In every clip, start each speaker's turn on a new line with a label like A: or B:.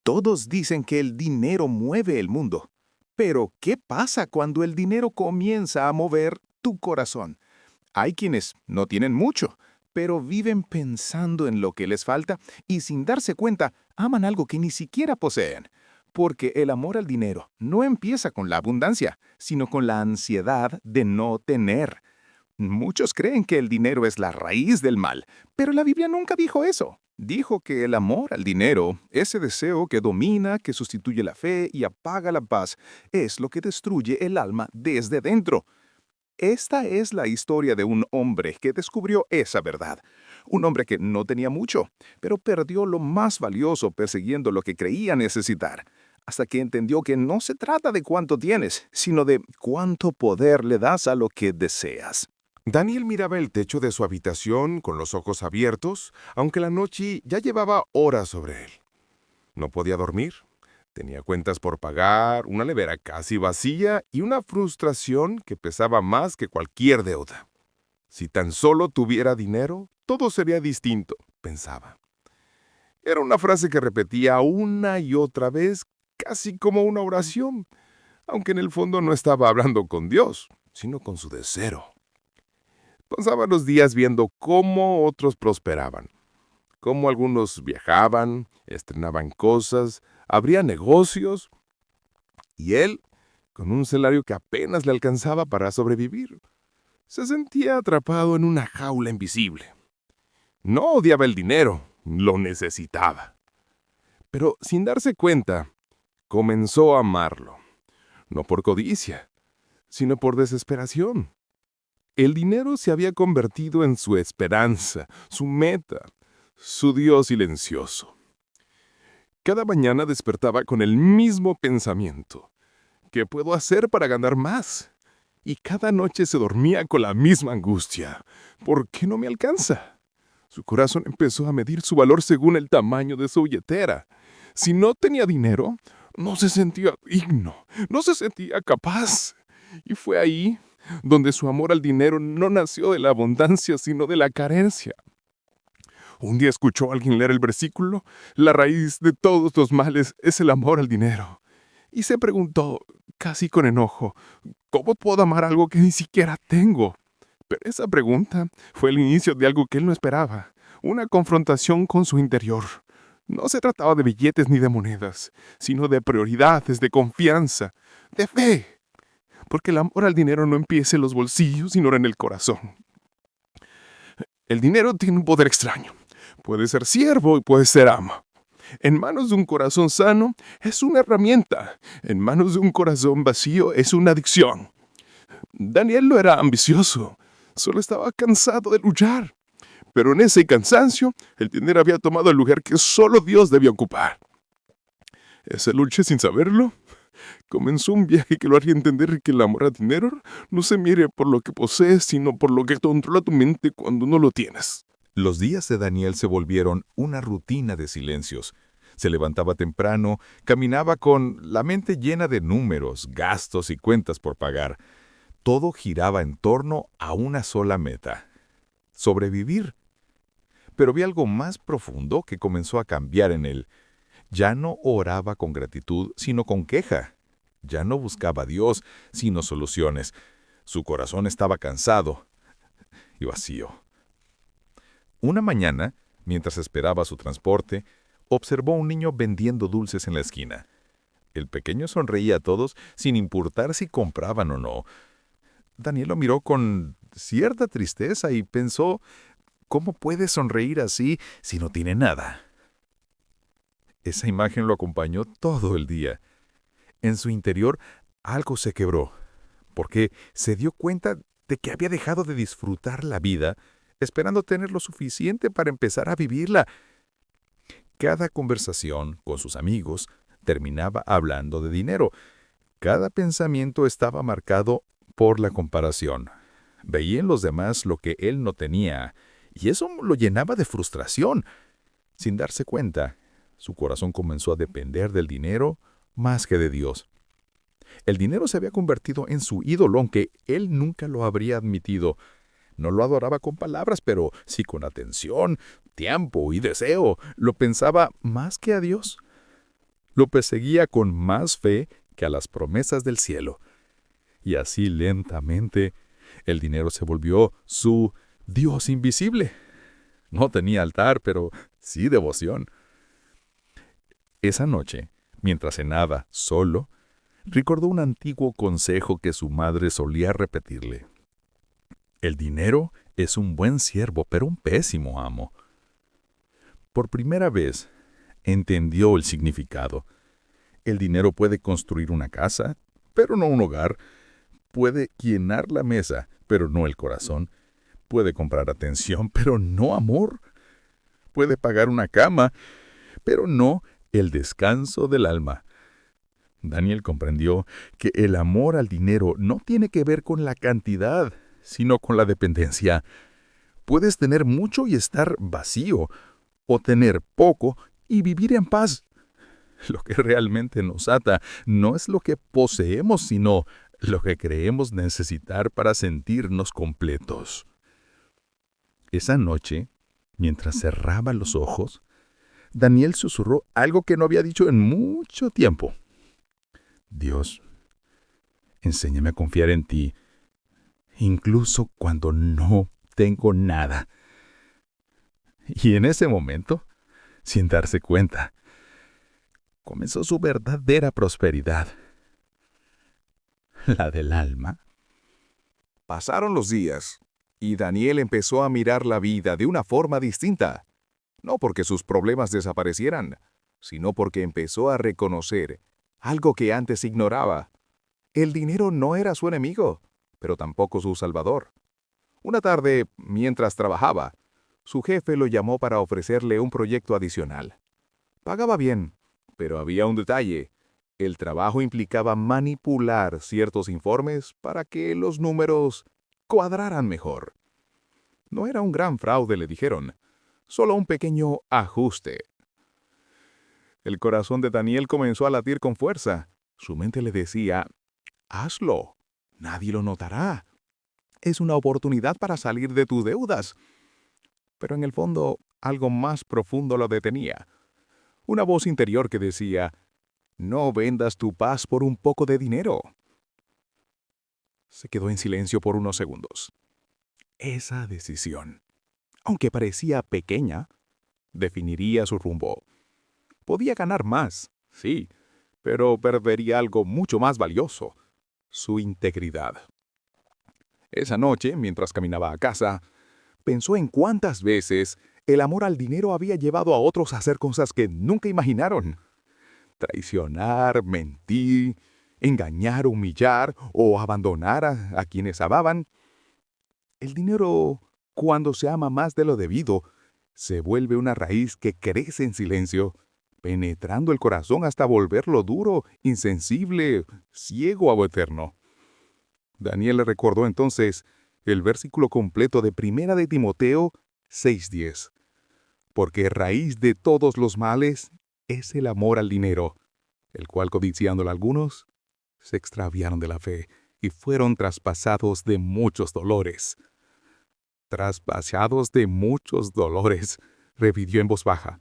A: Todos dicen que el dinero mueve el mundo. Pero, ¿qué pasa cuando el dinero comienza a mover tu corazón? Hay quienes no tienen mucho, pero viven pensando en lo que les falta y sin darse cuenta aman algo que ni siquiera poseen. Porque el amor al dinero no empieza con la abundancia, sino con la ansiedad de no tener. Muchos creen que el dinero es la raíz del mal, pero la Biblia nunca dijo eso. Dijo que el amor al dinero, ese deseo que domina, que sustituye la fe y apaga la paz, es lo que destruye el alma desde dentro. Esta es la historia de un hombre que descubrió esa verdad. Un hombre que no tenía mucho, pero perdió lo más valioso persiguiendo lo que creía necesitar, hasta que entendió que no se trata de cuánto tienes, sino de cuánto poder le das a lo que deseas.
B: Daniel miraba el techo de su habitación con los ojos abiertos, aunque la noche ya llevaba horas sobre él. No podía dormir. Tenía cuentas por pagar, una nevera casi vacía y una frustración que pesaba más que cualquier deuda. Si tan solo tuviera dinero, todo sería distinto, pensaba. Era una frase que repetía una y otra vez, casi como una oración, aunque en el fondo no estaba hablando con Dios, sino con su deseo. Pasaba los días viendo cómo otros prosperaban, cómo algunos viajaban, estrenaban cosas, abrían negocios, y él, con un salario que apenas le alcanzaba para sobrevivir, se sentía atrapado en una jaula invisible. No odiaba el dinero, lo necesitaba. Pero sin darse cuenta, comenzó a amarlo, no por codicia, sino por desesperación. El dinero se había convertido en su esperanza, su meta, su Dios silencioso. Cada mañana despertaba con el mismo pensamiento. ¿Qué puedo hacer para ganar más? Y cada noche se dormía con la misma angustia. ¿Por qué no me alcanza? Su corazón empezó a medir su valor según el tamaño de su billetera. Si no tenía dinero, no se sentía digno, no se sentía capaz. Y fue ahí donde su amor al dinero no nació de la abundancia, sino de la carencia. Un día escuchó a alguien leer el versículo, la raíz de todos los males es el amor al dinero. Y se preguntó, casi con enojo, ¿cómo puedo amar algo que ni siquiera tengo? Pero esa pregunta fue el inicio de algo que él no esperaba, una confrontación con su interior. No se trataba de billetes ni de monedas, sino de prioridades, de confianza, de fe. Porque el amor al dinero no empieza en los bolsillos, sino en el corazón. El dinero tiene un poder extraño. Puede ser siervo y puede ser amo. En manos de un corazón sano es una herramienta. En manos de un corazón vacío es una adicción. Daniel no era ambicioso, solo estaba cansado de luchar. Pero en ese cansancio, el dinero había tomado el lugar que solo Dios debía ocupar. Esa lucha, sin saberlo, comenzó un viaje que lo haría entender que el amor al dinero no se mire por lo que posees, sino por lo que controla tu mente cuando no lo tienes.
C: Los días de Daniel se volvieron una rutina de silencios. Se levantaba temprano, caminaba con la mente llena de números, gastos y cuentas por pagar. Todo giraba en torno a una sola meta: sobrevivir. Pero vi algo más profundo que comenzó a cambiar en él. Ya no oraba con gratitud, sino con queja. Ya no buscaba a Dios, sino soluciones. Su corazón estaba cansado y vacío. Una mañana, mientras esperaba su transporte, observó a un niño vendiendo dulces en la esquina. El pequeño sonreía a todos sin importar si compraban o no. Daniel lo miró con cierta tristeza y pensó, ¿cómo puede sonreír así si no tiene nada? Esa imagen lo acompañó todo el día. En su interior algo se quebró, porque se dio cuenta de que había dejado de disfrutar la vida esperando tener lo suficiente para empezar a vivirla. Cada conversación con sus amigos terminaba hablando de dinero. Cada pensamiento estaba marcado por la comparación. Veía en los demás lo que él no tenía, y eso lo llenaba de frustración. Sin darse cuenta, su corazón comenzó a depender del dinero más que de Dios. El dinero se había convertido en su ídolo, aunque él nunca lo habría admitido. No lo adoraba con palabras, pero sí con atención, tiempo y deseo. Lo pensaba más que a Dios. Lo perseguía con más fe que a las promesas del cielo. Y así lentamente, el dinero se volvió su Dios invisible. No tenía altar, pero sí devoción. Esa noche, mientras cenaba solo, recordó un antiguo consejo que su madre solía repetirle. El dinero es un buen siervo, pero un pésimo amo. Por primera vez, entendió el significado. El dinero puede construir una casa, pero no un hogar. Puede llenar la mesa, pero no el corazón. Puede comprar atención, pero no amor. Puede pagar una cama, pero no el descanso del alma. Daniel comprendió que el amor al dinero no tiene que ver con la cantidad, sino con la dependencia. Puedes tener mucho y estar vacío, o tener poco y vivir en paz. Lo que realmente nos ata no es lo que poseemos, sino lo que creemos necesitar para sentirnos completos. Esa noche, mientras cerraba los ojos, Daniel susurró algo que no había dicho en mucho tiempo. Dios, enséñame a confiar en ti, incluso cuando no tengo nada. Y en ese momento, sin darse cuenta, comenzó su verdadera prosperidad, la del alma.
A: Pasaron los días, y Daniel empezó a mirar la vida de una forma distinta. No porque sus problemas desaparecieran, sino porque empezó a reconocer algo que antes ignoraba. El dinero no era su enemigo, pero tampoco su salvador. Una tarde, mientras trabajaba, su jefe lo llamó para ofrecerle un proyecto adicional. Pagaba bien, pero había un detalle. El trabajo implicaba manipular ciertos informes para que los números cuadraran mejor. No era un gran fraude, le dijeron, solo un pequeño ajuste. El corazón de Daniel comenzó a latir con fuerza. Su mente le decía, hazlo, nadie lo notará. Es una oportunidad para salir de tus deudas. Pero en el fondo, algo más profundo lo detenía. Una voz interior que decía, no vendas tu paz por un poco de dinero. Se quedó en silencio por unos segundos. Esa decisión, aunque parecía pequeña, definiría su rumbo. Podía ganar más, sí, pero perdería algo mucho más valioso, su integridad. Esa noche, mientras caminaba a casa, pensó en cuántas veces el amor al dinero había llevado a otros a hacer cosas que nunca imaginaron. Traicionar, mentir, engañar, humillar o abandonar a quienes amaban. El dinero, cuando se ama más de lo debido, se vuelve una raíz que crece en silencio, penetrando el corazón hasta volverlo duro, insensible, ciego a lo eterno. Daniel le recordó entonces el versículo completo de Primera de Timoteo 6:10. Porque raíz de todos los males es el amor al dinero, el cual codiciándolo algunos, se extraviaron de la fe y fueron traspasados de muchos dolores. Traspasados de muchos dolores, repitió en voz baja.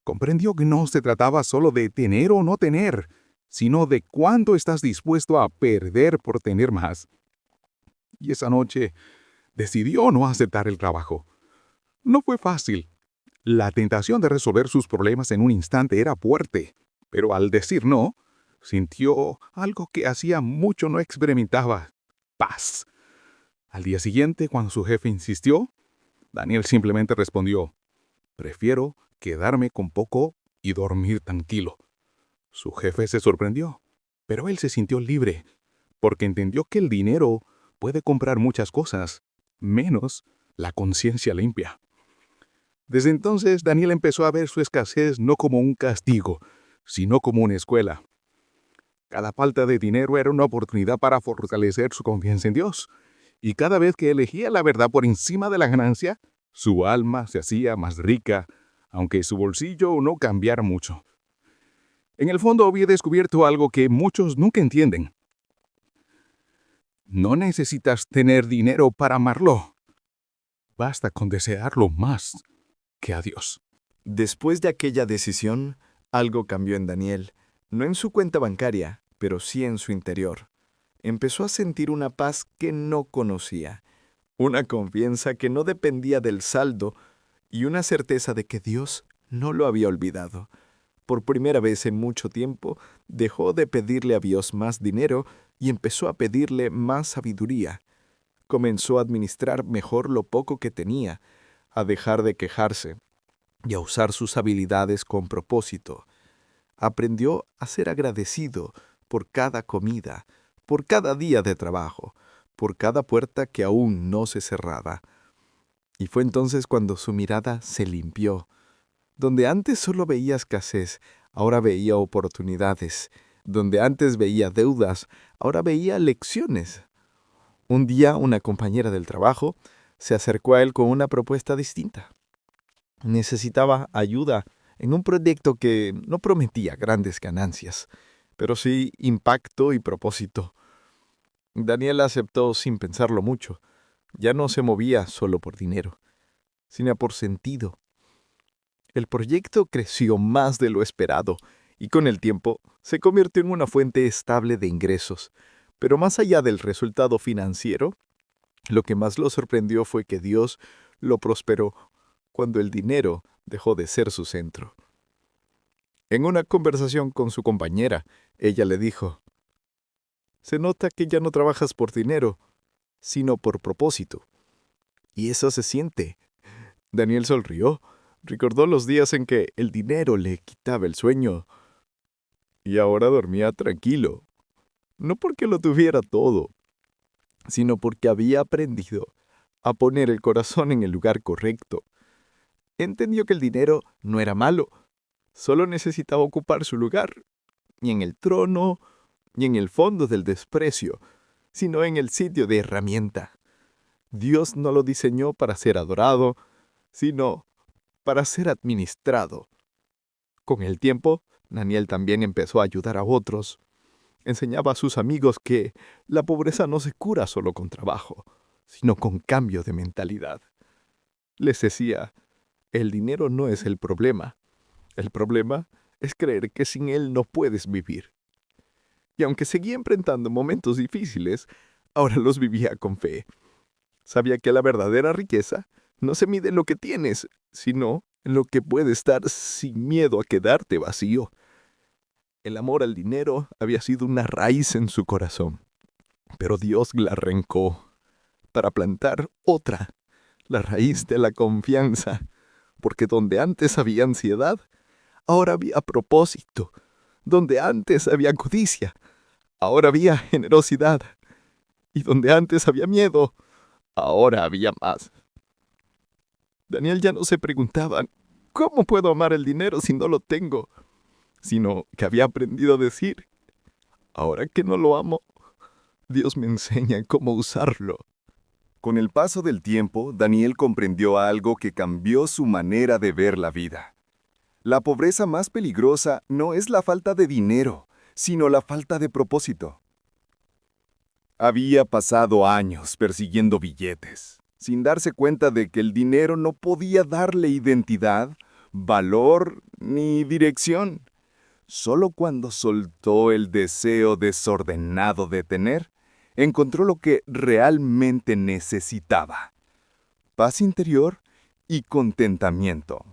A: Comprendió que no se trataba solo de tener o no tener, sino de cuánto estás dispuesto a perder por tener más. Y esa noche decidió no aceptar el trabajo. No fue fácil. La tentación de resolver sus problemas en un instante era fuerte, pero al decir no, sintió algo que hacía mucho no experimentaba: paz. Al día siguiente, cuando su jefe insistió, Daniel simplemente respondió: prefiero quedarme con poco y dormir tranquilo. Su jefe se sorprendió, pero él se sintió libre, porque entendió que el dinero puede comprar muchas cosas, menos la conciencia limpia. Desde entonces, Daniel empezó a ver su escasez no como un castigo, sino como una escuela. Cada falta de dinero era una oportunidad para fortalecer su confianza en Dios, y cada vez que elegía la verdad por encima de la ganancia, su alma se hacía más rica, aunque su bolsillo no cambiara mucho. En el fondo había descubierto algo que muchos nunca entienden. No necesitas tener dinero para amarlo. Basta con desearlo más que a Dios.
D: Después de aquella decisión, Algo cambió en Daniel, no en su cuenta bancaria, pero sí en su interior. Empezó a sentir una paz que no conocía, una confianza que no dependía del saldo y una certeza de que Dios no lo había olvidado. Por primera vez en mucho tiempo, dejó de pedirle a Dios más dinero y empezó a pedirle más sabiduría. Comenzó a administrar mejor lo poco que tenía, a dejar de quejarse y a usar sus habilidades con propósito. Aprendió a ser agradecido por cada comida, por cada día de trabajo, por cada puerta que aún no se cerraba. Y fue entonces cuando su mirada se limpió. Donde antes solo veía escasez, ahora veía oportunidades. Donde antes veía deudas, ahora veía lecciones. Un día una compañera del trabajo se acercó a él con una propuesta distinta. Necesitaba ayuda en un proyecto que no prometía grandes ganancias, pero sí impacto y propósito. Daniel aceptó sin pensarlo mucho. Ya no se movía solo por dinero, sino por sentido. El proyecto creció más de lo esperado y con el tiempo se convirtió en una fuente estable de ingresos. Pero más allá del resultado financiero, lo que más lo sorprendió fue que Dios lo prosperó cuando el dinero dejó de ser su centro. En una conversación con su compañera, ella le dijo: «Se nota que ya no trabajas por dinero, sino por propósito. Y eso se siente». Daniel sonrió, recordó los días en que el dinero le quitaba el sueño y ahora dormía tranquilo, no porque lo tuviera todo, sino porque había aprendido a poner el corazón en el lugar correcto. Entendió que el dinero no era malo, solo necesitaba ocupar su lugar, ni en el trono, ni en el fondo del desprecio, sino en el sitio de herramienta. Dios no lo diseñó para ser adorado, sino para ser administrado. Con el tiempo, Daniel también empezó a ayudar a otros. Enseñaba a sus amigos que la pobreza no se cura solo con trabajo, sino con cambio de mentalidad. Les decía: el dinero no es el problema. El problema es creer que sin él no puedes vivir. Y aunque seguía enfrentando momentos difíciles, ahora los vivía con fe. Sabía que la verdadera riqueza no se mide en lo que tienes, sino en lo que puedes estar sin miedo a quedarte vacío. El amor al dinero había sido una raíz en su corazón, pero Dios la arrancó para plantar otra, la raíz de la confianza, porque donde antes había ansiedad, ahora había propósito. Donde antes había codicia, ahora había generosidad. Y donde antes había miedo, ahora había más. Daniel ya no se preguntaba: ¿cómo puedo amar el dinero si no lo tengo? Sino que había aprendido a decir: ahora que no lo amo, Dios me enseña cómo usarlo.
B: Con el paso del tiempo, Daniel comprendió algo que cambió su manera de ver la vida. La pobreza más peligrosa no es la falta de dinero, sino la falta de propósito. Había pasado años persiguiendo billetes, sin darse cuenta de que el dinero no podía darle identidad, valor ni dirección. Solo cuando soltó el deseo desordenado de tener, encontró lo que realmente necesitaba: paz interior y contentamiento.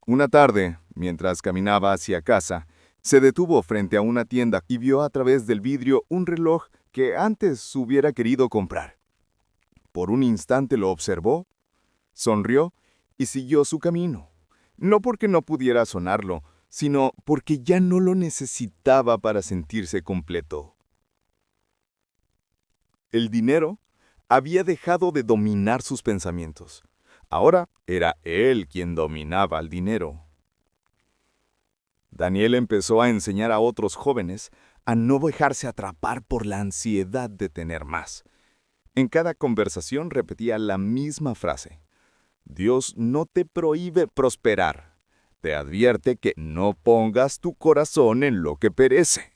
B: Una tarde, mientras caminaba hacia casa, se detuvo frente a una tienda y vio a través del vidrio un reloj que antes hubiera querido comprar. Por un instante lo observó, sonrió y siguió su camino. No porque no pudiera sonarlo, sino porque ya no lo necesitaba para sentirse completo. El dinero había dejado de dominar sus pensamientos. Ahora era él quien dominaba al dinero. Daniel empezó a enseñar a otros jóvenes a no dejarse atrapar por la ansiedad de tener más. En cada conversación repetía la misma frase: Dios no te prohíbe prosperar, te advierte que no pongas tu corazón en lo que perece.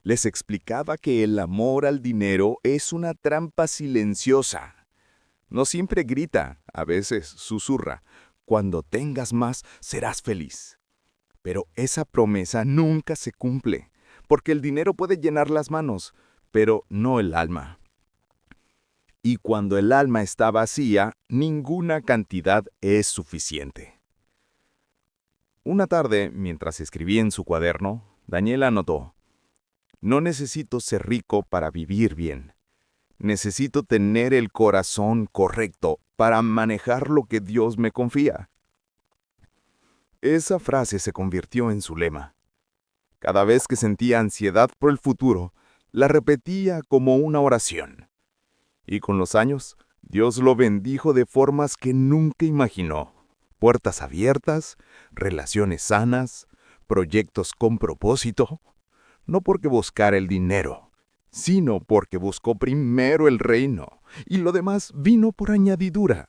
B: Les explicaba que el amor al dinero es una trampa silenciosa. No siempre grita, a veces susurra: cuando tengas más, serás feliz.
D: Pero esa promesa nunca se cumple, porque el dinero puede llenar las manos, pero no el alma. Y cuando el alma está vacía, ninguna cantidad es suficiente. Una tarde, mientras escribía en su cuaderno, Daniel anotó: no necesito ser rico para vivir bien. Necesito tener el corazón correcto para manejar lo que Dios me confía. Esa frase se convirtió en su lema. Cada vez que sentía ansiedad por el futuro, la repetía como una oración. Y con los años, Dios lo bendijo de formas que nunca imaginó. Puertas abiertas, relaciones sanas, proyectos con propósito. No porque buscara el dinero, sino porque buscó primero el reino, y lo demás vino por añadidura.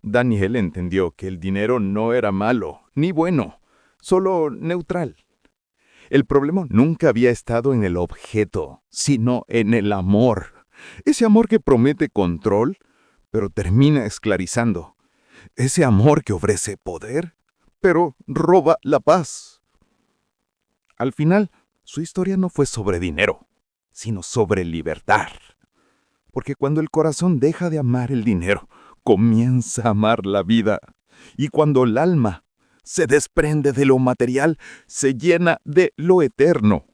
D: Daniel entendió que el dinero no era malo ni bueno, solo neutral. El problema nunca había estado en el objeto, sino en el amor. Ese amor que promete control, pero termina esclarizando. Ese amor que ofrece poder, pero roba la paz. Al final, su historia no fue sobre dinero, sino sobre libertad. Porque cuando el corazón deja de amar el dinero, comienza a amar la vida. Y cuando el alma se desprende de lo material, se llena de lo eterno.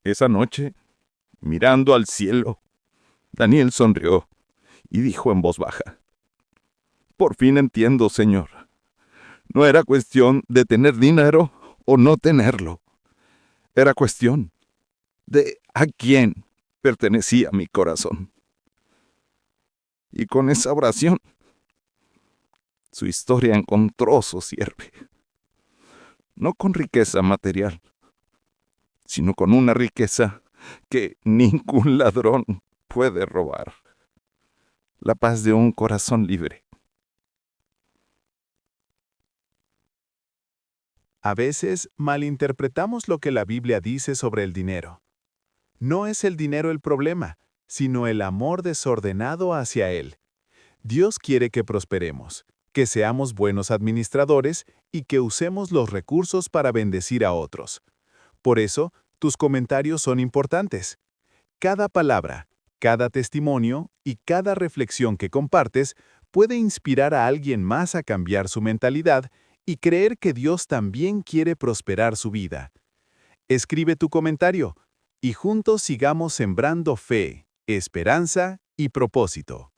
D: Esa noche, mirando al cielo, Daniel sonrió y dijo en voz baja: por fin entiendo, Señor. No era cuestión de tener dinero o no tenerlo. Era cuestión de a quién pertenecía mi corazón. Y con esa oración, su historia encontró su cierre. No con riqueza material, sino con una riqueza que ningún ladrón puede robar. La paz de un corazón libre.
A: A veces malinterpretamos lo que la Biblia dice sobre el dinero. No es el dinero el problema, sino el amor desordenado hacia él. Dios quiere que prosperemos, que seamos buenos administradores y que usemos los recursos para bendecir a otros. Por eso, tus comentarios son importantes. Cada palabra, cada testimonio y cada reflexión que compartes puede inspirar a alguien más a cambiar su mentalidad y creer que Dios también quiere prosperar su vida. Escribe tu comentario y juntos sigamos sembrando fe, esperanza y propósito.